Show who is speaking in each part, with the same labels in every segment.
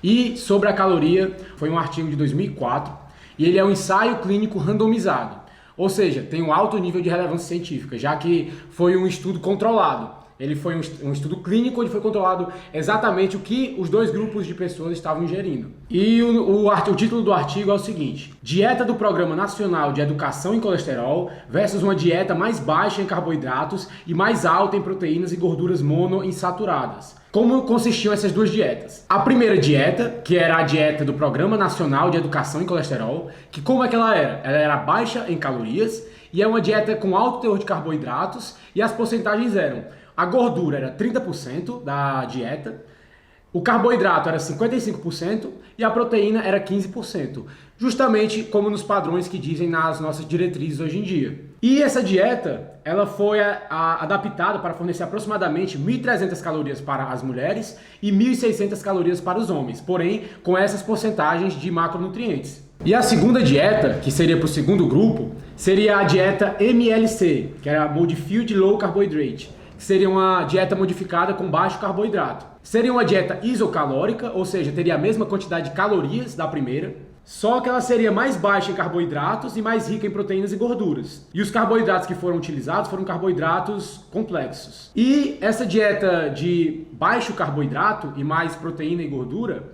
Speaker 1: E sobre a caloria, foi um artigo de 2004 e ele é um ensaio clínico randomizado, ou seja, tem um alto nível de relevância científica, já que foi um estudo controlado. Ele foi um estudo clínico onde foi controlado exatamente o que os dois grupos de pessoas estavam ingerindo. E o título do artigo é o seguinte: dieta do Programa Nacional de Educação em Colesterol versus uma dieta mais baixa em carboidratos e mais alta em proteínas e gorduras monoinsaturadas. Como consistiam essas duas dietas? A primeira dieta, que era a dieta do Programa Nacional de Educação em Colesterol, que como é que ela era? Ela era baixa em calorias e é uma dieta com alto teor de carboidratos e as porcentagens eram: a gordura era 30% da dieta, o carboidrato era 55% e a proteína era 15%. Justamente como nos padrões que dizem nas nossas diretrizes hoje em dia. E essa dieta, ela foi adaptada para fornecer aproximadamente 1.300 calorias para as mulheres e 1.600 calorias para os homens, porém com essas porcentagens de macronutrientes. E a segunda dieta, que seria para o segundo grupo, seria a dieta MLC, que era Modified Low Carbohydrate, que seria uma dieta modificada com baixo carboidrato. Seria uma dieta isocalórica, ou seja, teria a mesma quantidade de calorias da primeira, só que ela seria mais baixa em carboidratos e mais rica em proteínas e gorduras. E os carboidratos que foram utilizados foram carboidratos complexos. E essa dieta de baixo carboidrato e mais proteína e gordura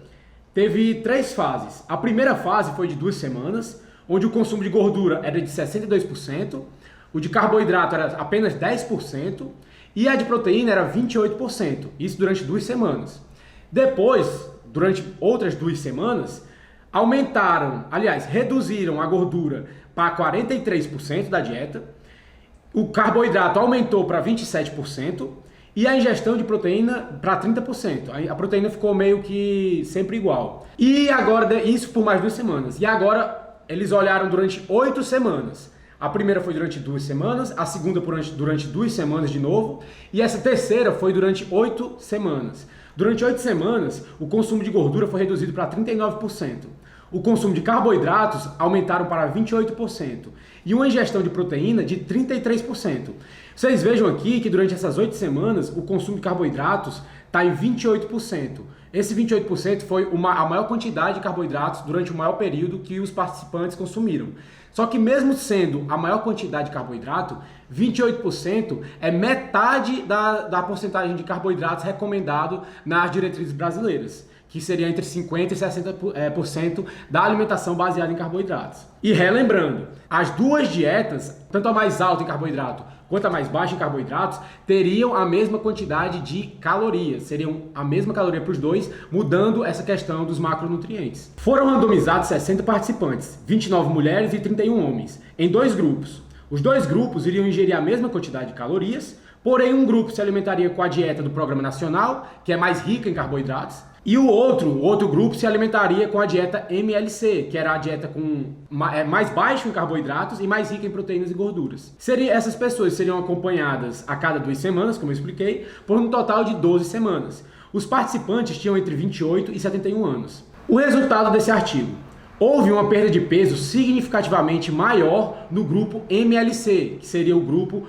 Speaker 1: teve 3 fases. A primeira fase foi de 2 semanas, onde o consumo de gordura era de 62%, o de carboidrato era apenas 10%, e a de proteína era 28%, isso durante 2 semanas. Depois, durante outras 2 semanas, reduziram a gordura para 43% da dieta, o carboidrato aumentou para 27% e a ingestão de proteína para 30%. A proteína ficou meio que sempre igual. E agora, isso por mais 2 semanas. E agora, eles olharam durante 8 semanas. A primeira foi durante 2 semanas, a segunda durante 2 semanas de novo, e essa terceira foi durante 8 semanas. Durante 8 semanas, o consumo de gordura foi reduzido para 39%. O consumo de carboidratos aumentaram para 28% e uma ingestão de proteína de 33%. Vocês vejam aqui que durante essas 8 semanas, o consumo de carboidratos está em 28%. Esse 28% foi a maior quantidade de carboidratos durante o maior período que os participantes consumiram. Só que mesmo sendo a maior quantidade de carboidrato, 28% é metade da porcentagem de carboidratos recomendado nas diretrizes brasileiras, que seria entre 50% e 60% da alimentação baseada em carboidratos. E relembrando, as duas dietas, tanto a mais alta em carboidrato quanto a mais baixa em carboidratos, teriam a mesma quantidade de calorias, seriam a mesma caloria para os dois, mudando essa questão dos macronutrientes. Foram randomizados 60 participantes, 29 mulheres e 31 homens, em 2 grupos. Os 2 grupos iriam ingerir a mesma quantidade de calorias, porém um grupo se alimentaria com a dieta do Programa Nacional, que é mais rica em carboidratos, e o outro grupo se alimentaria com a dieta MLC, que era a dieta mais baixa em carboidratos e mais rica em proteínas e gorduras. Essas pessoas seriam acompanhadas a cada 2 semanas, como eu expliquei, por um total de 12 semanas. Os participantes tinham entre 28 e 71 anos. O resultado desse artigo: houve uma perda de peso significativamente maior no grupo MLC, que seria o grupo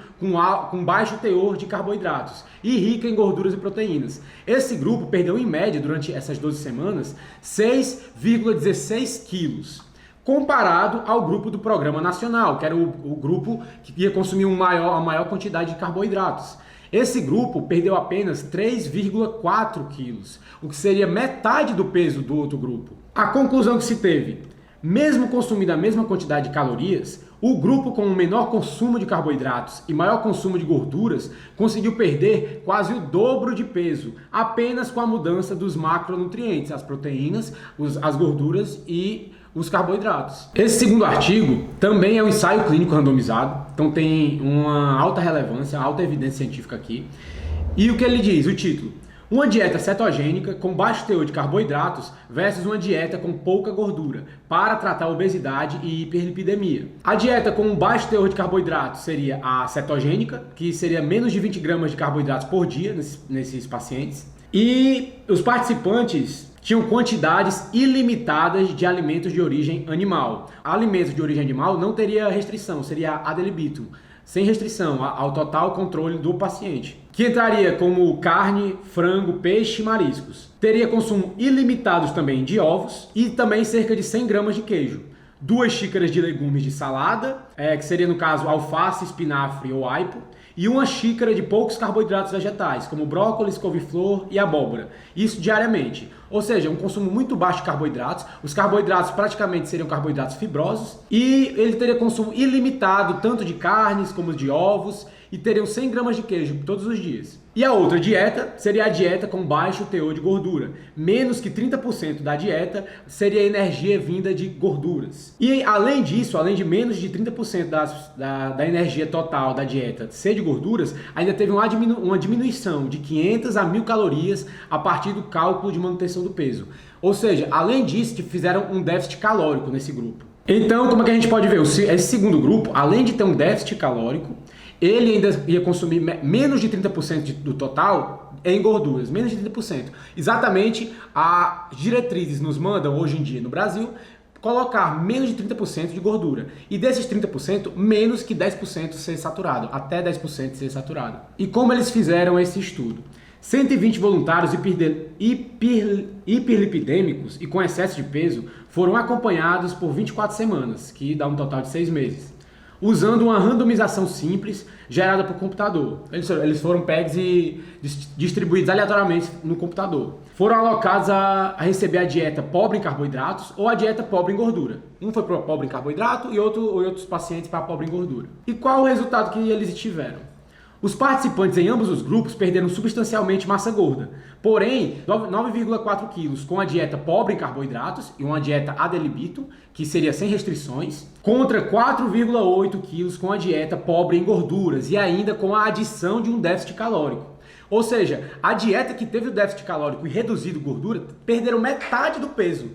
Speaker 1: com baixo teor de carboidratos e rica em gorduras e proteínas. Esse grupo perdeu em média, durante essas 12 semanas, 6,16 quilos, comparado ao grupo do Programa Nacional, que era o grupo que ia consumir a maior quantidade de carboidratos. Esse grupo perdeu apenas 3,4 quilos, o que seria metade do peso do outro grupo. A conclusão que se teve: mesmo consumindo a mesma quantidade de calorias, o grupo com o menor consumo de carboidratos e maior consumo de gorduras conseguiu perder quase o dobro de peso, apenas com a mudança dos macronutrientes, as proteínas, as gorduras e os carboidratos. Esse segundo artigo também é um ensaio clínico randomizado, então tem uma alta relevância, alta evidência científica aqui. E o que ele diz, o título: uma dieta cetogênica com baixo teor de carboidratos versus uma dieta com pouca gordura para tratar obesidade e hiperlipidemia. A dieta com baixo teor de carboidratos seria a cetogênica, que seria menos de 20 gramas de carboidratos por dia nesses pacientes. E os participantes tinham quantidades ilimitadas de alimentos de origem animal. Alimentos de origem animal não teria restrição, seria ad libitum. sem restrição, ao total controle do paciente, que entraria como carne, frango, peixe e mariscos. Teria consumo ilimitado também de ovos e também cerca de 100 gramas de queijo. 2 xícaras de legumes de salada, que seria no caso alface, espinafre ou aipo, e 1 xícara de poucos carboidratos vegetais, como brócolis, couve-flor e abóbora. Isso diariamente. Ou seja, um consumo muito baixo de carboidratos. Os carboidratos praticamente seriam carboidratos fibrosos. E ele teria consumo ilimitado tanto de carnes como de ovos. E teriam 100 gramas de queijo todos os dias. E a outra dieta seria a dieta com baixo teor de gordura. Menos que 30% da dieta seria energia vinda de gorduras. E além disso, além de menos de 30% da energia total da dieta ser de gorduras, ainda teve uma diminuição de 500 a 1000 calorias a partir do cálculo de manutenção do peso. Ou seja, além disso, fizeram um déficit calórico nesse grupo. Então, como é que a gente pode ver? Esse segundo grupo, além de ter um déficit calórico, ele ainda ia consumir menos de 30% do total em gorduras, menos de 30%. Exatamente, as diretrizes nos mandam, hoje em dia no Brasil, colocar menos de 30% de gordura. E desses 30%, menos que 10% ser saturado, até 10% ser saturado. E como eles fizeram esse estudo? 120 voluntários hiperlipidêmicos e com excesso de peso foram acompanhados por 24 semanas, que dá um total de 6 meses. Usando uma randomização simples gerada por computador. Eles foram pegos e distribuídos aleatoriamente no computador. Foram alocados a receber a dieta pobre em carboidratos ou a dieta pobre em gordura. Um foi para pobre em carboidrato e outros pacientes para pobre em gordura. E qual o resultado que eles tiveram? Os participantes em ambos os grupos perderam substancialmente massa gorda, porém 9,4 quilos com a dieta pobre em carboidratos e uma dieta ad libitum, que seria sem restrições, contra 4,8 quilos com a dieta pobre em gorduras e ainda com a adição de um déficit calórico. Ou seja, a dieta que teve o déficit calórico e reduzido gordura perderam metade do peso.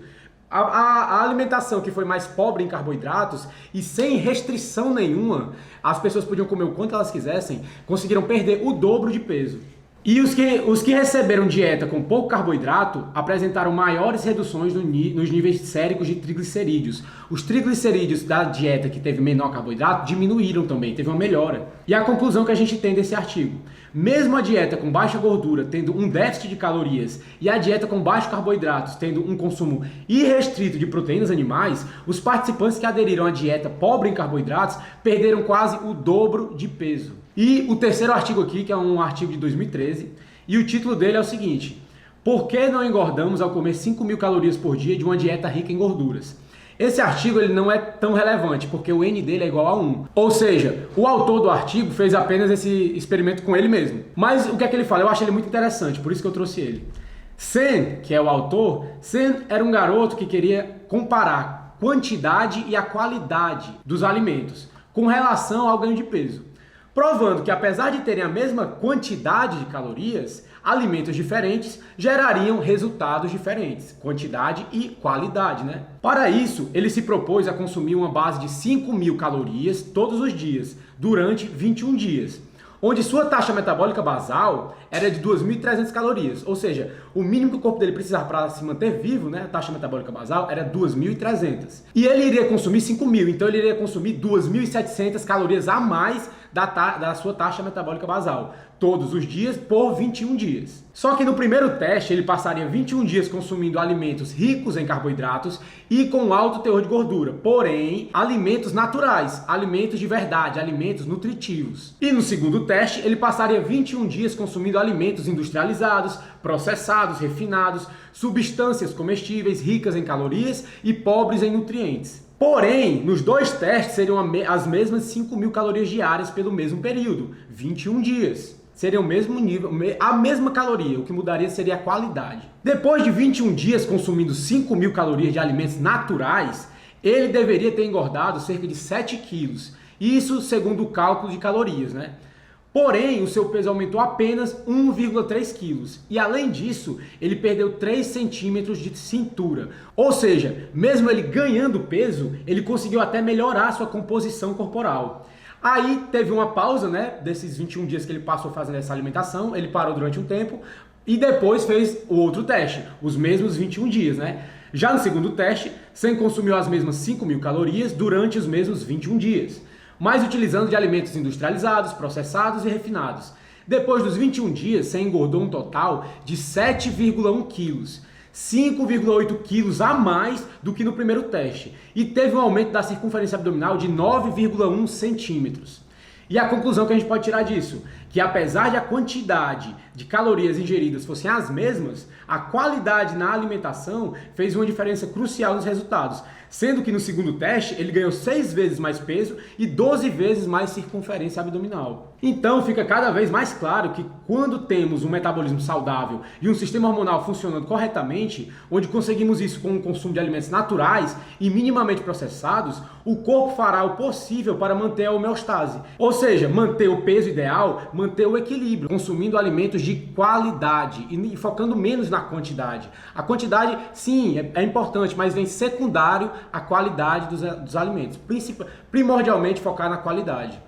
Speaker 1: A alimentação que foi mais pobre em carboidratos e sem restrição nenhuma, as pessoas podiam comer o quanto elas quisessem, conseguiram perder o dobro de peso. E os que receberam dieta com pouco carboidrato apresentaram maiores reduções nos níveis séricos de triglicerídeos. Os triglicerídeos da dieta que teve menor carboidrato diminuíram também, teve uma melhora. E a conclusão que a gente tem desse artigo: mesmo a dieta com baixa gordura tendo um déficit de calorias e a dieta com baixos carboidratos tendo um consumo irrestrito de proteínas animais, os participantes que aderiram à dieta pobre em carboidratos perderam quase o dobro de peso. E o terceiro artigo aqui, que é um artigo de 2013, e o título dele é o seguinte: por que não engordamos ao comer 5.000 calorias por dia de uma dieta rica em gorduras? Esse artigo ele não é tão relevante, porque o N dele é igual a 1. Ou seja, o autor do artigo fez apenas esse experimento com ele mesmo. Mas o que é que ele fala? Eu acho ele muito interessante, por isso que eu trouxe ele. Sen, que é o autor, Sen era um garoto que queria comparar a quantidade e a qualidade dos alimentos com relação ao ganho de peso, provando que apesar de terem a mesma quantidade de calorias, alimentos diferentes gerariam resultados diferentes, quantidade e qualidade, né? Para isso, ele se propôs a consumir uma base de 5.000 calorias todos os dias, durante 21 dias, onde sua taxa metabólica basal era de 2.300 calorias, ou seja, o mínimo que o corpo dele precisava para se manter vivo, né, a taxa metabólica basal era 2.300. E ele iria consumir 5.000, então ele iria consumir 2.700 calorias a mais da sua taxa metabólica basal, todos os dias por 21 dias. Só que no primeiro teste ele passaria 21 dias consumindo alimentos ricos em carboidratos e com alto teor de gordura, porém alimentos naturais, alimentos de verdade, alimentos nutritivos. E no segundo teste ele passaria 21 dias consumindo alimentos industrializados, processados, refinados, substâncias comestíveis ricas em calorias e pobres em nutrientes. Porém, nos dois testes seriam as mesmas 5.000 calorias diárias pelo mesmo período, 21 dias. Seria o mesmo nível, a mesma caloria, o que mudaria seria a qualidade. Depois de 21 dias consumindo 5.000 calorias de alimentos naturais, ele deveria ter engordado cerca de 7 quilos. Isso segundo o cálculo de calorias, né? Porém, o seu peso aumentou apenas 1,3 quilos. E além disso, ele perdeu 3 centímetros de cintura. Ou seja, mesmo ele ganhando peso, ele conseguiu até melhorar sua composição corporal. Aí teve uma pausa, né, desses 21 dias que ele passou fazendo essa alimentação, ele parou durante um tempo e depois fez o outro teste, os mesmos 21 dias, né? Já no segundo teste, Sen consumiu as mesmas 5.000 calorias durante os mesmos 21 dias. mas utilizando de alimentos industrializados, processados e refinados. Depois dos 21 dias, você engordou um total de 7,1 quilos. 5,8 quilos a mais do que no primeiro teste. E teve um aumento da circunferência abdominal de 9,1 centímetros. E a conclusão que a gente pode tirar disso, que apesar de a quantidade de calorias ingeridas fossem as mesmas, a qualidade na alimentação fez uma diferença crucial nos resultados, sendo que no segundo teste ele ganhou 6 vezes mais peso e 12 vezes mais circunferência abdominal. Então fica cada vez mais claro que quando temos um metabolismo saudável e um sistema hormonal funcionando corretamente, onde conseguimos isso com o consumo de alimentos naturais e minimamente processados, o corpo fará o possível para manter a homeostase, ou seja, manter o peso ideal, manter o equilíbrio, consumindo alimentos de qualidade e focando menos na quantidade. A quantidade, sim, é importante, mas vem secundário à qualidade dos alimentos. Primordialmente focar na qualidade.